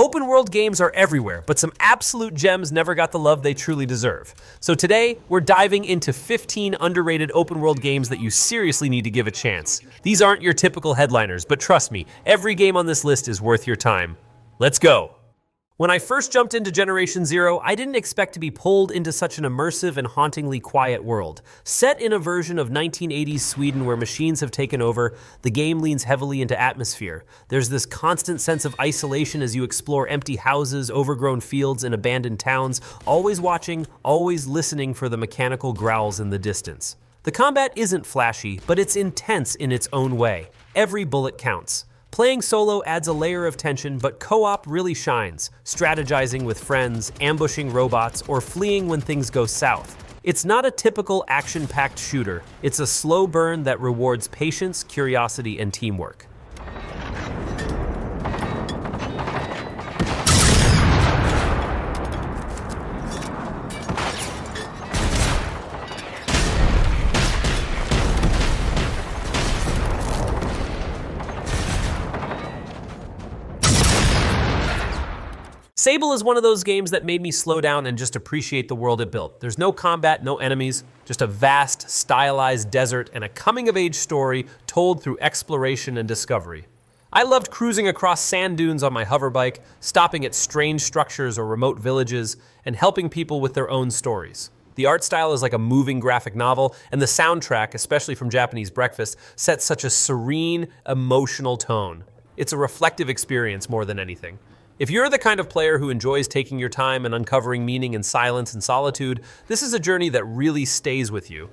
Open world games are everywhere, but some absolute gems never got the love they truly deserve. So today, we're diving into 15 underrated open world games that you seriously need to give a chance. These aren't your typical headliners, but trust me, every game on this list is worth your time. Let's go! When I first jumped into Generation Zero, I didn't expect to be pulled into such an immersive and hauntingly quiet world. Set in a version of 1980s Sweden where machines have taken over, the game leans heavily into atmosphere. There's this constant sense of isolation as you explore empty houses, overgrown fields, and abandoned towns, always watching, always listening for the mechanical growls in the distance. The combat isn't flashy, but it's intense in its own way. Every bullet counts. Playing solo adds a layer of tension, but co-op really shines, strategizing with friends, ambushing robots, or fleeing when things go south. It's not a typical action-packed shooter. It's a slow burn that rewards patience, curiosity, and teamwork. Sable is one of those games that made me slow down and just appreciate the world it built. There's no combat, no enemies, just a vast, stylized desert and a coming-of-age story told through exploration and discovery. I loved cruising across sand dunes on my hoverbike, stopping at strange structures or remote villages, and helping people with their own stories. The art style is like a moving graphic novel, and the soundtrack, especially from Japanese Breakfast, sets such a serene, emotional tone. It's a reflective experience more than anything. If you're the kind of player who enjoys taking your time and uncovering meaning in silence and solitude, this is a journey that really stays with you.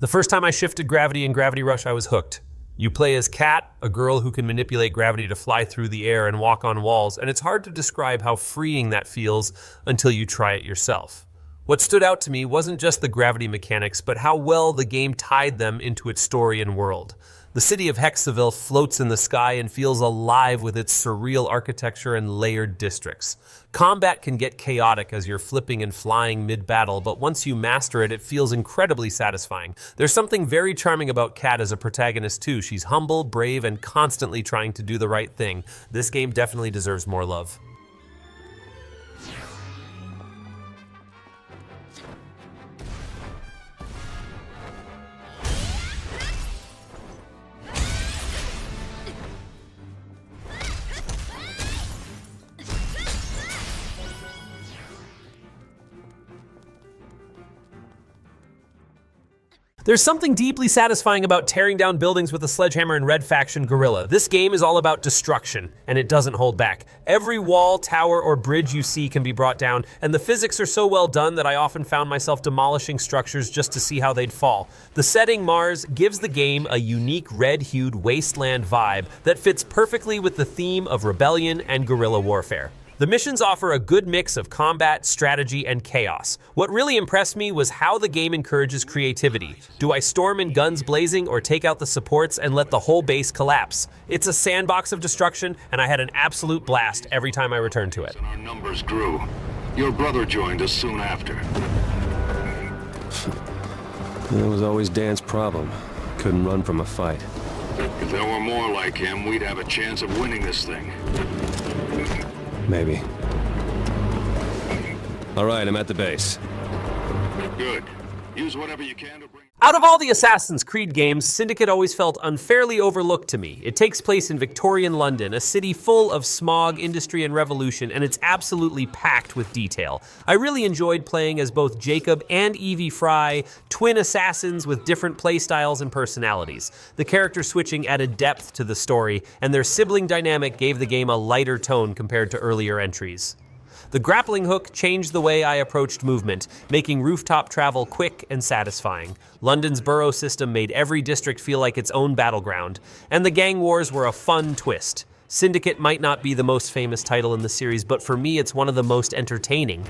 The first time I shifted gravity in Gravity Rush, I was hooked. You play as Kat, a girl who can manipulate gravity to fly through the air and walk on walls, and it's hard to describe how freeing that feels until you try it yourself. What stood out to me wasn't just the gravity mechanics, but how well the game tied them into its story and world. The city of Hexaville floats in the sky and feels alive with its surreal architecture and layered districts. Combat can get chaotic as you're flipping and flying mid-battle, but once you master it, it feels incredibly satisfying. There's something very charming about Kat as a protagonist too. She's humble, brave, and constantly trying to do the right thing. This game definitely deserves more love. There's something deeply satisfying about tearing down buildings with a sledgehammer in Red Faction Guerrilla. This game is all about destruction, and it doesn't hold back. Every wall, tower, or bridge you see can be brought down, and the physics are so well done that I often found myself demolishing structures just to see how they'd fall. The setting, Mars, gives the game a unique red-hued wasteland vibe that fits perfectly with the theme of rebellion and guerrilla warfare. The missions offer a good mix of combat, strategy, and chaos. What really impressed me was how the game encourages creativity. Do I storm in guns blazing or take out the supports and let the whole base collapse? It's a sandbox of destruction, and I had an absolute blast every time I returned to it. And our numbers grew. Your brother joined us soon after. That was always Dan's problem. Couldn't run from a fight. If there were more like him, we'd have a chance of winning this thing. Maybe. All right, I'm at the base. Good. Use whatever you can to bring... Out of all the Assassin's Creed games, Syndicate always felt unfairly overlooked to me. It takes place in Victorian London, a city full of smog, industry, and revolution, and it's absolutely packed with detail. I really enjoyed playing as both Jacob and Evie Fry, twin assassins with different playstyles and personalities. The character switching added depth to the story, and their sibling dynamic gave the game a lighter tone compared to earlier entries. The grappling hook changed the way I approached movement, making rooftop travel quick and satisfying. London's borough system made every district feel like its own battleground, and the gang wars were a fun twist. Syndicate might not be the most famous title in the series, but for me it's one of the most entertaining.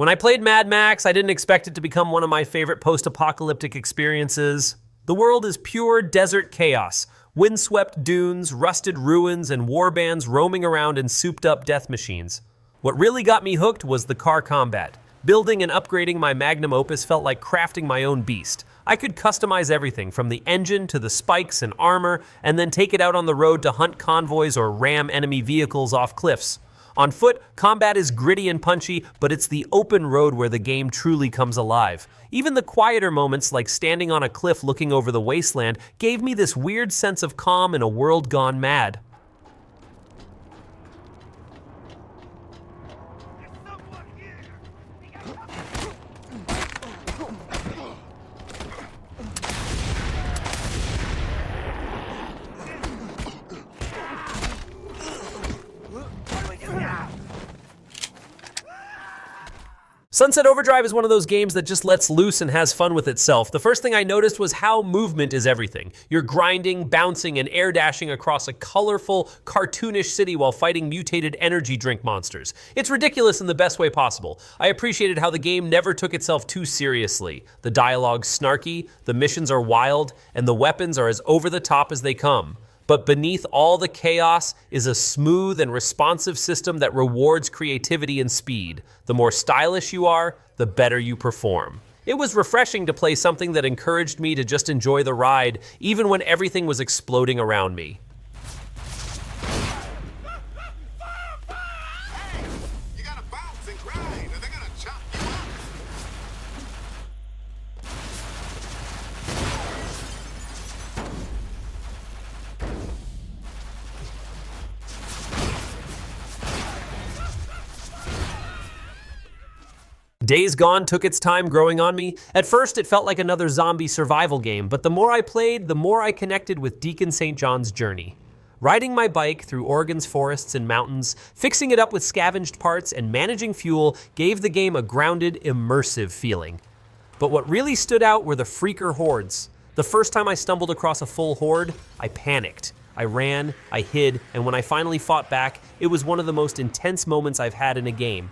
When I played Mad Max, I didn't expect it to become one of my favorite post-apocalyptic experiences. The world is pure desert chaos. Windswept dunes, rusted ruins, and warbands roaming around in souped-up death machines. What really got me hooked was the car combat. Building and upgrading my magnum opus felt like crafting my own beast. I could customize everything from the engine to the spikes and armor, and then take it out on the road to hunt convoys or ram enemy vehicles off cliffs. On foot, combat is gritty and punchy, but it's the open road where the game truly comes alive. Even the quieter moments, like standing on a cliff looking over the wasteland, gave me this weird sense of calm in a world gone mad. Sunset Overdrive is one of those games that just lets loose and has fun with itself. The first thing I noticed was how movement is everything. You're grinding, bouncing, and air dashing across a colorful, cartoonish city while fighting mutated energy drink monsters. It's ridiculous in the best way possible. I appreciated how the game never took itself too seriously. The dialogue's snarky, the missions are wild, and the weapons are as over the top as they come. But beneath all the chaos is a smooth and responsive system that rewards creativity and speed. The more stylish you are, the better you perform. It was refreshing to play something that encouraged me to just enjoy the ride, even when everything was exploding around me. You gotta bounce and grind, or they're gonna chop you up. Days Gone took its time growing on me. At first, it felt like another zombie survival game, but the more I played, the more I connected with Deacon St. John's journey. Riding my bike through Oregon's forests and mountains, fixing it up with scavenged parts, and managing fuel gave the game a grounded, immersive feeling. But what really stood out were the freaker hordes. The first time I stumbled across a full horde, I panicked. I ran, I hid, and when I finally fought back, it was one of the most intense moments I've had in a game.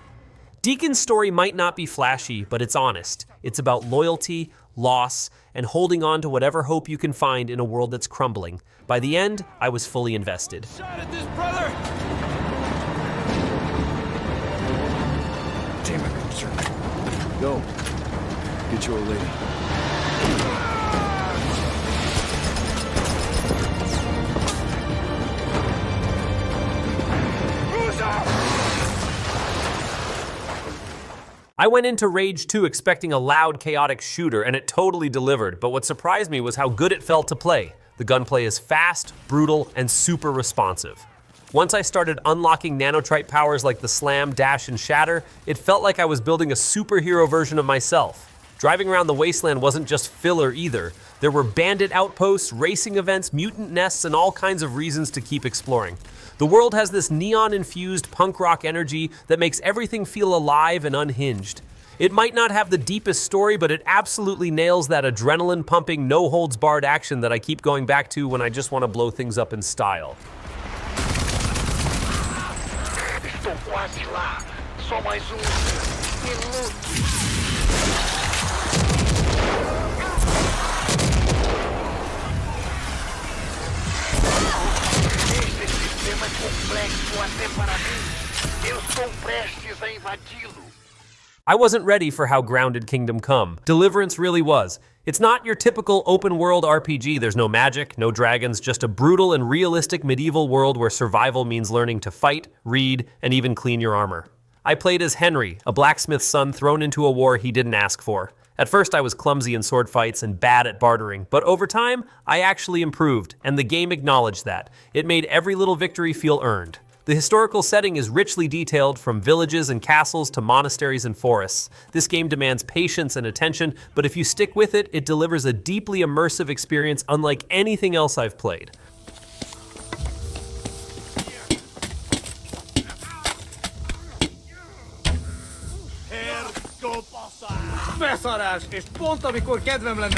Deacon's story might not be flashy, but it's honest. It's about loyalty, loss, and holding on to whatever hope you can find in a world that's crumbling. By the end, I was fully invested. Shot at this brother! Damn it, sir. Go. Get your lady. I went into Rage 2 expecting a loud, chaotic shooter, and it totally delivered, but what surprised me was how good it felt to play. The gunplay is fast, brutal, and super responsive. Once I started unlocking nanotrite powers like the Slam, Dash, and Shatter, it felt like I was building a superhero version of myself. Driving around the Wasteland wasn't just filler either. There were bandit outposts, racing events, mutant nests, and all kinds of reasons to keep exploring. The world has this neon-infused punk rock energy that makes everything feel alive and unhinged. It might not have the deepest story, but it absolutely nails that adrenaline-pumping, no-holds-barred action that I keep going back to when I just want to blow things up in style. Estou quase lá. Só mais minuto. Complexo até para mim. Eu estou prestes a invadi-lo. I wasn't ready for how grounded Kingdom Come. Deliverance really was. It's not your typical open-world RPG. There's no magic, no dragons, just a brutal and realistic medieval world where survival means learning to fight, read, and even clean your armor. I played as Henry, a blacksmith's son thrown into a war he didn't ask for. At first, I was clumsy in sword fights and bad at bartering, but over time, I actually improved, and the game acknowledged that. It made every little victory feel earned. The historical setting is richly detailed, from villages and castles to monasteries and forests. This game demands patience and attention, but if you stick with it, it delivers a deeply immersive experience unlike anything else I've played. Beszarás, és pont amikor kedvem lenne...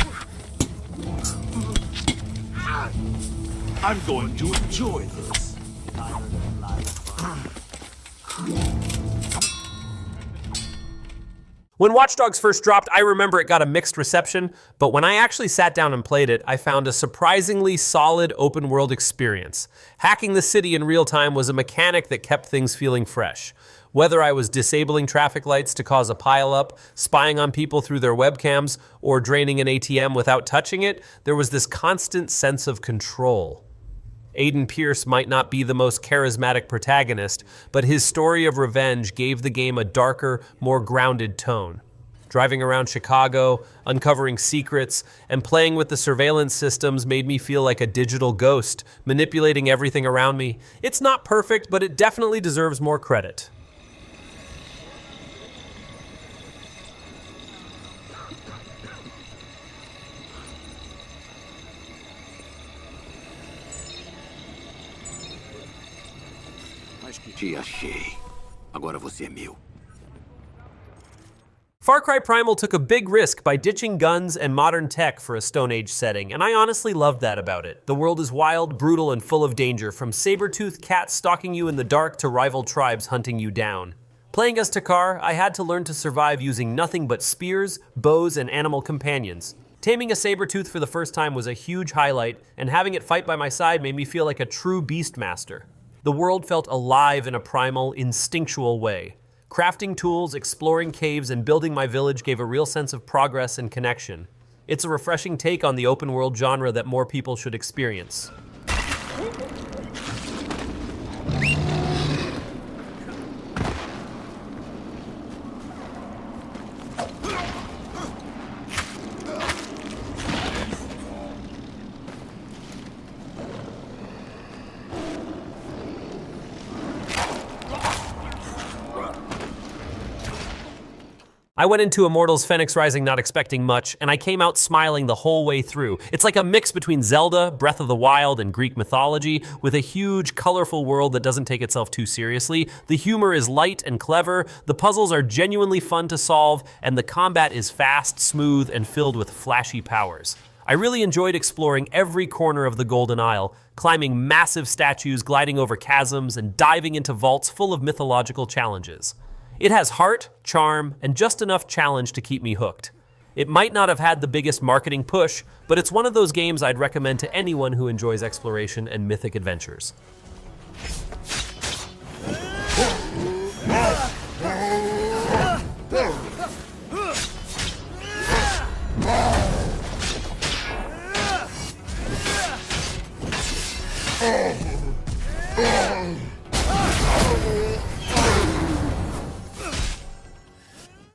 I'm going to enjoy this. When Watch Dogs first dropped, I remember it got a mixed reception, but when I actually sat down and played it, I found a surprisingly solid open world experience. Hacking the city in real time was a mechanic that kept things feeling fresh. Whether I was disabling traffic lights to cause a pileup, spying on people through their webcams, or draining an ATM without touching it, there was this constant sense of control. Aiden Pierce might not be the most charismatic protagonist, but his story of revenge gave the game a darker, more grounded tone. Driving around Chicago, uncovering secrets, and playing with the surveillance systems made me feel like a digital ghost, manipulating everything around me. It's not perfect, but it definitely deserves more credit. Te achei. Agora você é meu. Far Cry Primal took a big risk by ditching guns and modern tech for a Stone Age setting, and I honestly loved that about it. The world is wild, brutal, and full of danger, from saber-toothed cats stalking you in the dark to rival tribes hunting you down. Playing as Takar, I had to learn to survive using nothing but spears, bows, and animal companions. Taming a saber-tooth for the first time was a huge highlight, and having it fight by my side made me feel like a true beastmaster. The world felt alive in a primal, instinctual way. Crafting tools, exploring caves, and building my village gave a real sense of progress and connection. It's a refreshing take on the open world genre that more people should experience. I went into Immortals Fenyx Rising not expecting much, and I came out smiling the whole way through. It's like a mix between Zelda, Breath of the Wild, and Greek mythology, with a huge, colorful world that doesn't take itself too seriously. The humor is light and clever, the puzzles are genuinely fun to solve, and the combat is fast, smooth, and filled with flashy powers. I really enjoyed exploring every corner of the Golden Isle, climbing massive statues, gliding over chasms, and diving into vaults full of mythological challenges. It has heart, charm, and just enough challenge to keep me hooked. It might not have had the biggest marketing push, but it's one of those games I'd recommend to anyone who enjoys exploration and mythic adventures.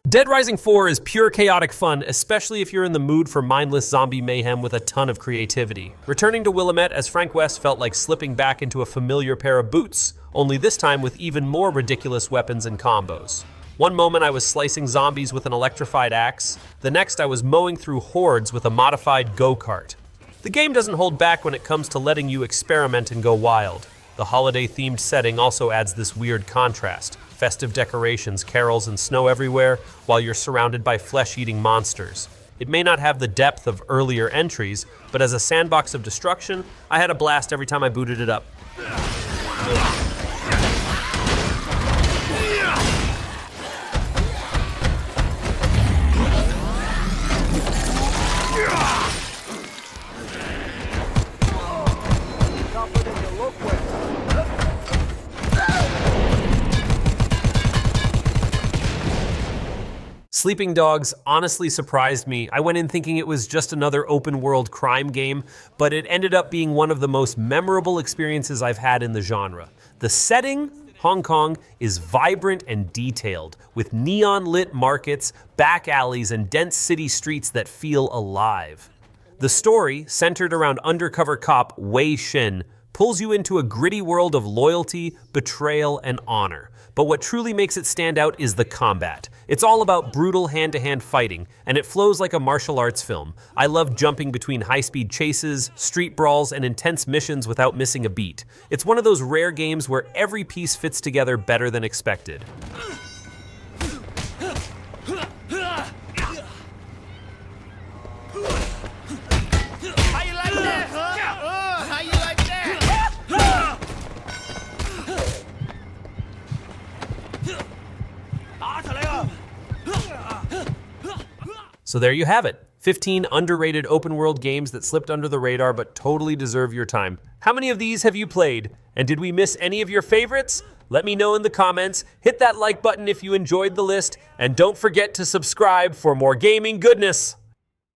Dead Rising 4 is pure chaotic fun, especially if you're in the mood for mindless zombie mayhem with a ton of creativity. Returning to Willamette as Frank West felt like slipping back into a familiar pair of boots, only this time with even more ridiculous weapons and combos. One moment I was slicing zombies with an electrified axe, the next I was mowing through hordes with a modified go-kart. The game doesn't hold back when it comes to letting you experiment and go wild. The holiday-themed setting also adds this weird contrast. Festive decorations, carols, and snow everywhere, while you're surrounded by flesh-eating monsters. It may not have the depth of earlier entries, but as a sandbox of destruction, I had a blast every time I booted it up. Sleeping Dogs honestly surprised me. I went in thinking it was just another open world crime game, but it ended up being one of the most memorable experiences I've had in the genre. The setting, Hong Kong, is vibrant and detailed, with neon lit markets, back alleys, and dense city streets that feel alive. The story, centered around undercover cop Wei Shin, pulls you into a gritty world of loyalty, betrayal, and honor. But what truly makes it stand out is the combat. It's all about brutal hand-to-hand fighting, and it flows like a martial arts film. I love jumping between high-speed chases, street brawls, and intense missions without missing a beat. It's one of those rare games where every piece fits together better than expected. So there you have it. 15 underrated open world games that slipped under the radar but totally deserve your time. How many of these have you played? And did we miss any of your favorites? Let me know in the comments. Hit that like button if you enjoyed the list. And don't forget to subscribe for more gaming goodness.